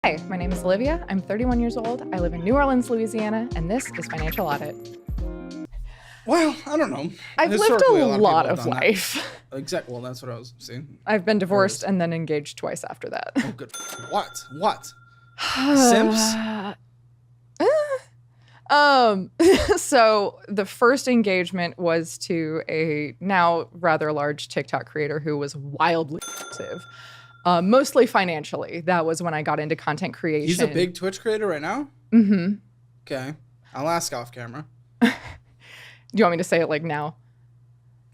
Hi, my name is Olivia. I'm 31 years old. I live in New Orleans, Louisiana, and this is Financial Audit. Well, I don't know. I've lived a lot of life. Exactly. Well, that's what I was saying. I've been divorced and then engaged twice after that. Oh, good. What? Simps? So the first engagement was to a now rather large TikTok creator who was wildly abusive. Mostly financially. That was when I got into content creation. He's a big Twitch creator right now? Mm-hmm. Okay. I'll ask off camera. Do you want me to say it like now?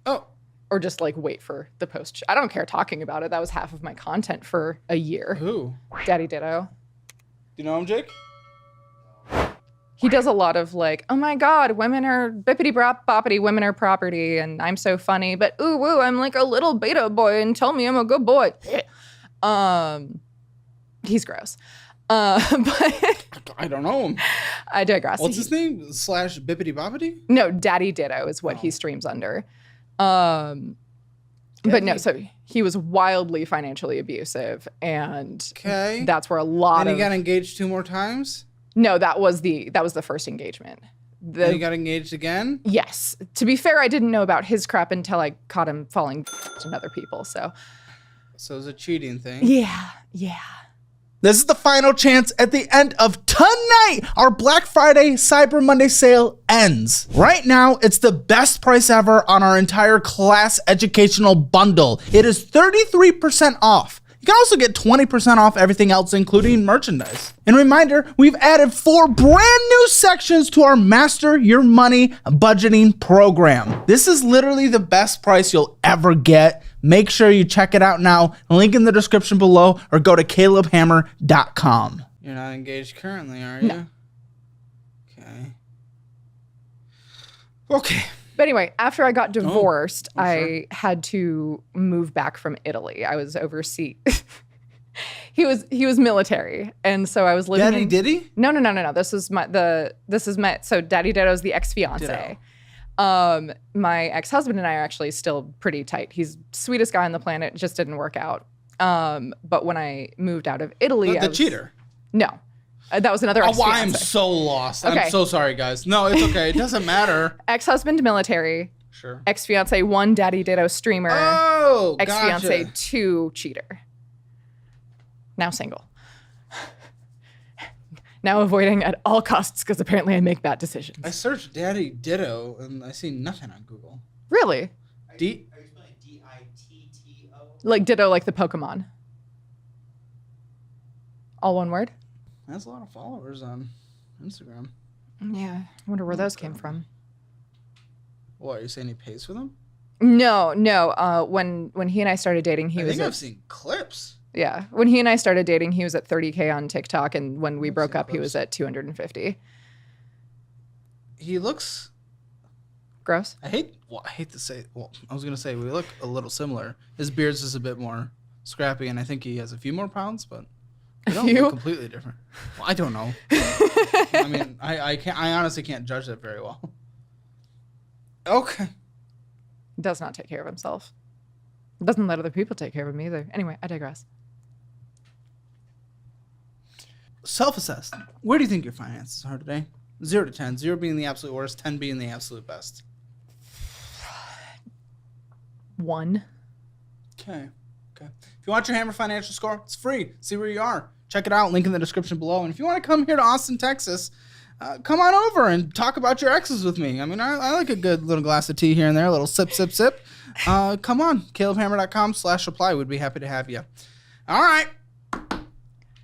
Oh. Or just like wait for the post? I don't care talking about it. That was half of my content for a year. Who? Daddy Ditto. Do you know him, Jake? He does a lot of like, oh my God, women are bippity-boppity, women are property, and I'm so funny, but ooh, woo, I'm like a little beta boy, and tell me I'm a good boy. He's gross. But I don't know him. I digress. What's his name? / bippity boppity? No, Daddy Ditto is what he streams under. But no, so he was wildly financially abusive, and that's where a lot and he got engaged 2 more times? No, that was the first engagement. And he got engaged again? Yes. To be fair, I didn't know about his crap until I caught him falling to other people. So it was a cheating thing. Yeah. This is the final chance at the end of tonight. Our Black Friday Cyber Monday sale ends. Right now, it's the best price ever on our entire class educational bundle. It is 33% off. You can also get 20% off everything else, including merchandise. And reminder, we've added 4 brand new sections to our Master Your Money budgeting program. This is literally the best price you'll ever get. Make sure you check it out now. Link in the description below, or go to calebhammer.com. You're not engaged currently, are you? No. Okay. But anyway, after I got divorced, I had to move back from Italy. I was overseas. He was military, and so I was living. Daddy Diddy? No. This is my so Daddy Ditto's the ex-fiance. My ex-husband and I are actually still pretty tight. He's the sweetest guy on the planet. It just didn't work out. But when I moved out of Italy, The cheater? No. That was another ex-fiance. I am so lost. Okay. I'm so sorry, guys. No, it's okay. It doesn't matter. Ex-husband, military. Sure. Ex-fiance, 1, Daddy Ditto, streamer. Oh, Ex-fiance, gotcha. 2, cheater. Now single. Now avoiding at all costs because apparently I make bad decisions. I searched Daddy Ditto and I see nothing on Google. Really? D? Are you spelling D-I-T-T-O? Like Ditto, like the Pokemon. All one word? That's a lot of followers on Instagram. Yeah. I wonder where those came from. What, are you saying he pays for them? No. When he and I started dating, I think I've seen clips. Yeah. When he and I started dating, he was at 30K on TikTok, and when we broke up, he was at 250. He looks Gross. I hate to say, I was gonna say we look a little similar. His beard's just a bit more scrappy, and I think he has a few more pounds, but we don't look completely different. Well, I don't know. I mean, I honestly can't judge that very well. Okay. Does not take care of himself. Doesn't let other people take care of him either. Anyway, I digress. Self-assessed. Where do you think your finances are today? 0 to 10. 0 being the absolute worst, 10 being the absolute best. 1. Okay. If you want your Hammer financial score, it's free. See where you are. Check it out. Link in the description below. And if you want to come here to Austin, Texas, come on over and talk about your exes with me. I mean, I like a good little glass of tea here and there, a little sip. Come on. calebhammer.com/apply. We'd be happy to have you. All right.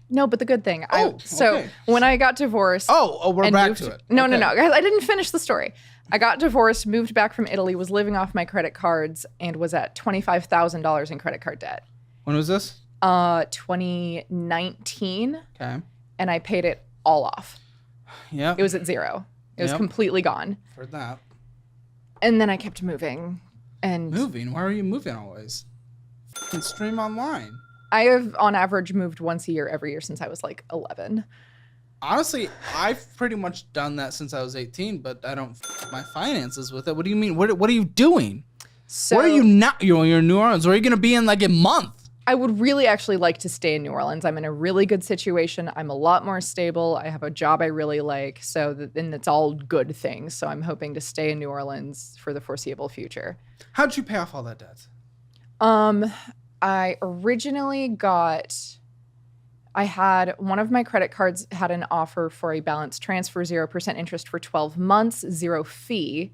No, but the good thing. Okay. When I got divorced. We're back to it. No. Guys, I didn't finish the story. I got divorced, moved back from Italy, was living off my credit cards, and was at $25,000 in credit card debt. When was this? 2019. Okay. And I paid it all off. Yeah. It was at 0. It was completely gone. For that. And then I kept moving. Moving? Why are you moving always? You can stream online. I have, on average, moved once a year every year since I was like 11. Honestly, I've pretty much done that since I was 18, but I don't my finances with it. What do you mean? What are you doing? So, where are you now? You're in New Orleans. Where are you going to be in like a month? I would really actually like to stay in New Orleans. I'm in a really good situation. I'm a lot more stable. I have a job I really like. And it's all good things. So I'm hoping to stay in New Orleans for the foreseeable future. How'd you pay off all that debt? I originally I had one of my credit cards had an offer for a balance transfer, 0% interest for 12 months, 0 fee.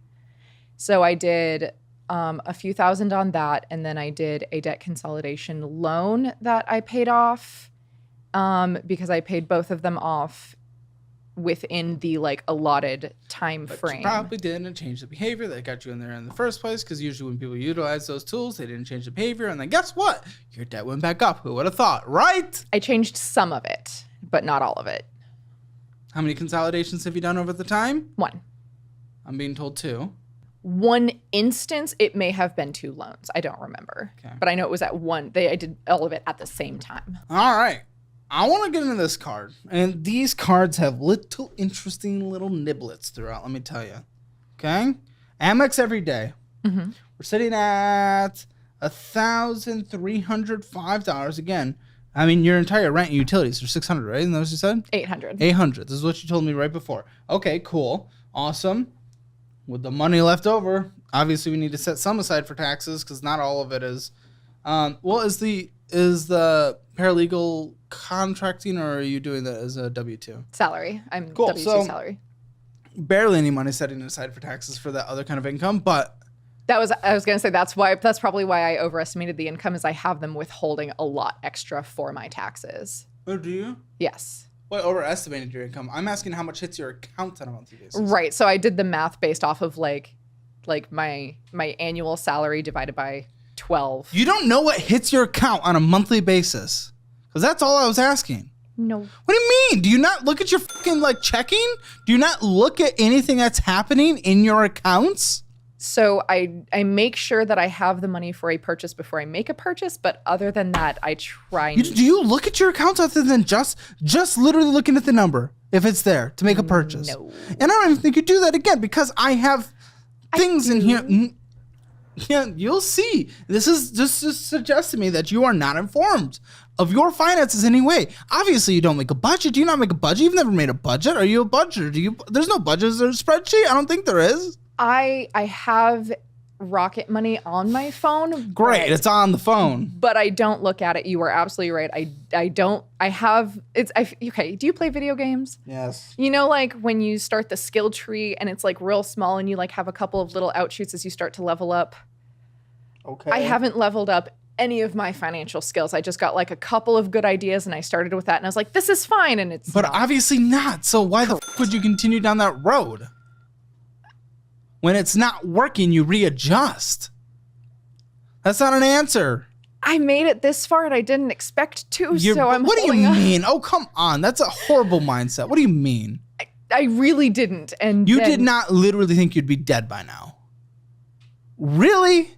So I did a few thousand on that, and then I did a debt consolidation loan that I paid off because I paid both of them off within the allotted time frame. You probably didn't change the behavior that got you in there in the first place, because usually when people utilize those tools, they didn't change the behavior, and then guess what? Your debt went back up. Who would have thought, right? I changed some of it, but not all of it. How many consolidations have you done over the time? 1. I'm being told 2. 1 instance, it may have been 2 loans. I don't remember. Okay. But I know it was at 1. I did all of it at the same time. All right. I want to get into this card. And these cards have interesting little niblets throughout, let me tell you. Okay? Amex every day. Mm-hmm. We're sitting at $1,305 again. I mean, your entire rent and utilities are $600, right? Isn't that what you said? 800. 800. This is what you told me right before. Okay, cool. Awesome. With the money left over, obviously we need to set some aside for taxes because not all of it is. Is the paralegal contracting, or are you doing that as a W-2? Salary. I'm Cool. W-2 salary. Barely any money setting aside for taxes for that other kind of income, but I was going to say that's probably why I overestimated the income, is I have them withholding a lot extra for my taxes. oh, do you? Yes. What overestimated your income? I'm asking how much hits your account on a monthly basis. Right. So I did the math based off of like my annual salary divided by 12. You don't know what hits your account on a monthly basis, because that's all I was asking. No. What do you mean? Do you not look at your fucking checking? Do you not look at anything that's happening in your accounts? So I make sure that I have the money for a purchase before I make a purchase, but other than that, I try. Do you look at your accounts other than just literally looking at the number if it's there to make a purchase? No. And I don't even think you do that again, because I have things in here. Yeah, you'll see. This is just suggests to me that you are not informed of your finances in any way. Obviously, you don't make a budget. Do you not make a budget? You've never made a budget. Are you a budgeter? There's no budget. Is there a spreadsheet? I don't think there is. I have Rocket Money on my phone. Great, it's on the phone. But I don't look at it. You are absolutely right. Okay, do you play video games? Yes. You know, when you start the skill tree and it's real small and you have a couple of little outshoots as you start to level up? Okay. I haven't leveled up any of my financial skills. I just got a couple of good ideas and I started with that and I was like, this is fine, and it's But not. obviously not. So why the f would you continue down that road? When it's not working, you readjust. That's not an answer. I made it this far and I didn't expect to, so I'm What do you holding on. mean? Oh, come on. That's a horrible mindset. What do you mean? I really didn't. And You did not literally think you'd be dead by now. Really?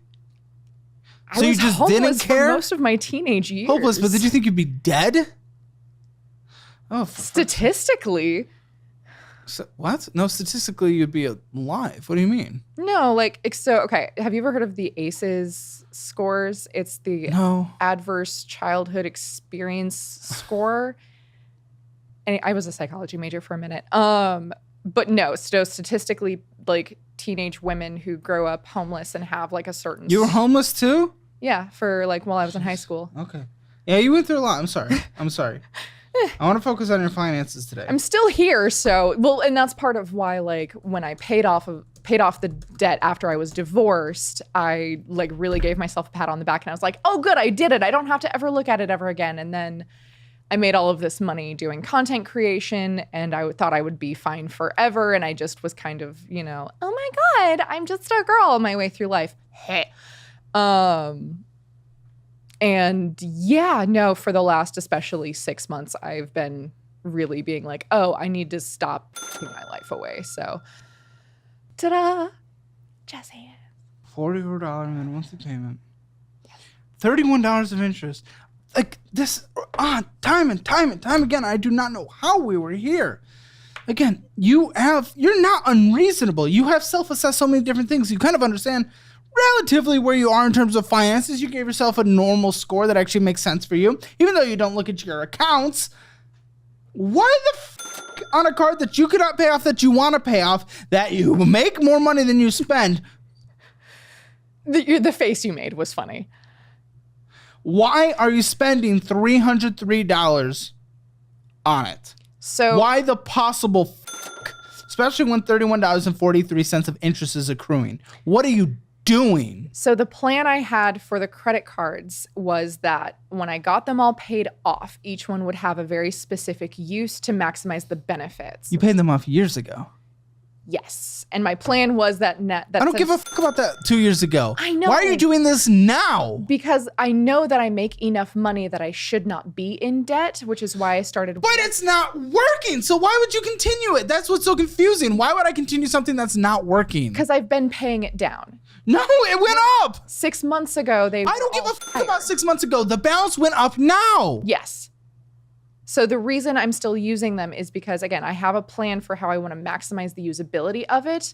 I was just homeless didn't care? for most of my teenage years. Hopeless, but did you think you'd be dead? Oh, Statistically. What? No, statistically you'd be alive. What do you mean? No, okay. Have you ever heard of the ACEs scores? It's the Adverse Childhood Experience score. And I was a psychology major for a minute. But no, so statistically, teenage women who grow up homeless and have a certain. You were homeless too? Yeah, for while I was in high school. Okay. Yeah, you went through a lot. I'm sorry. I want to focus on your finances today. I'm still here, and that's part of why, when I paid off the debt after I was divorced, I really gave myself a pat on the back, and I was like, oh, good, I did it. I don't have to ever look at it ever again. And then I made all of this money doing content creation, and I thought I would be fine forever. And I just was kind of, oh my God, I'm just a girl my way through life. Hey. And yeah, no, for the last especially 6 months, I've been really being oh, I need to stop putting my life away. So, ta-da, Jesse. $44 in monthly payment. $31 of interest. This, time and time again, I do not know how we were here. Again, you're not unreasonable. You have self-assessed so many different things. You kind of understand relatively where you are in terms of finances. You gave yourself a normal score that actually makes sense for you, even though you don't look at your accounts. Why the f on a card that you cannot pay off, that you want to pay off, that you make more money than you spend? The face you made was funny. Why are you spending $303 on it? So why the possible f, especially when $31.43 of interest is accruing? What are you doing? So the plan I had for the credit cards was that when I got them all paid off, each one would have a very specific use to maximize the benefits. You paid them off years ago. Yes. And my plan was that I don't give a fuck about that 2 years ago. I know. Why are you doing this now? Because I know that I make enough money that I should not be in debt, which is why I started. But it's not working. So why would you continue it? That's what's so confusing. Why would I continue something that's not working? Because I've been paying it down. No, it went up. 6 months ago, they. I don't give a fuck about 6 months ago. The balance went up now. Yes. So the reason I'm still using them is because, again, I have a plan for how I want to maximize the usability of it,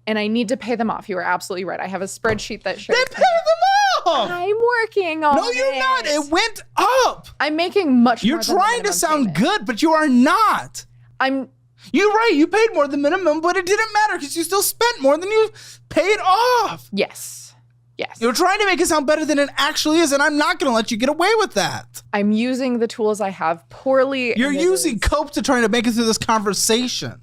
and I need to pay them off. You are absolutely right. I have a spreadsheet that shows. Then pay them off. I'm working on it. No, you're not. It went up. I'm making much more. You're trying to sound good, but you are not. You're right. You paid more than minimum, but it didn't matter because you still spent more than you paid off. Yes. Yes. You're trying to make it sound better than it actually is, and I'm not going to let you get away with that. I'm using the tools I have poorly. You're using cope to try to make it through this conversation.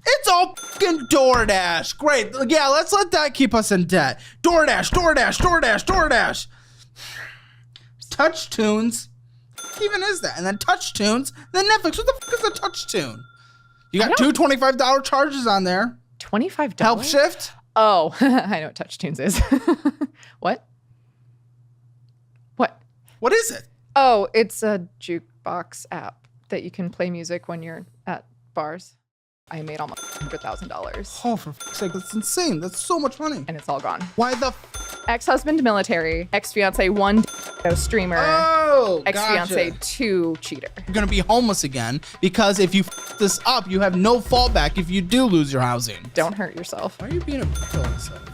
It's all fucking DoorDash. Great. Yeah, let's let that keep us in debt. DoorDash, DoorDash, DoorDash, DoorDash. Touch Tunes. What even is that? And then Touch Tunes. Then Netflix. What the fuck is a Touch Tune? You got two $25 charges on there. $25? Help Shift. Oh, I know what Touch Tunes is. What? What? What is it? Oh, it's a jukebox app that you can play music when you're at bars. I made almost $100,000. Oh, for fuck's sake, that's insane. That's so much money. And it's all gone. Why the Ex-husband military, ex-fiance 1 streamer, ex-fiance gotcha. 2 cheater. You're gonna be homeless again because if you f this up, you have no fallback if you do lose your housing. Don't hurt yourself. Why are you being a bitch all of a sudden?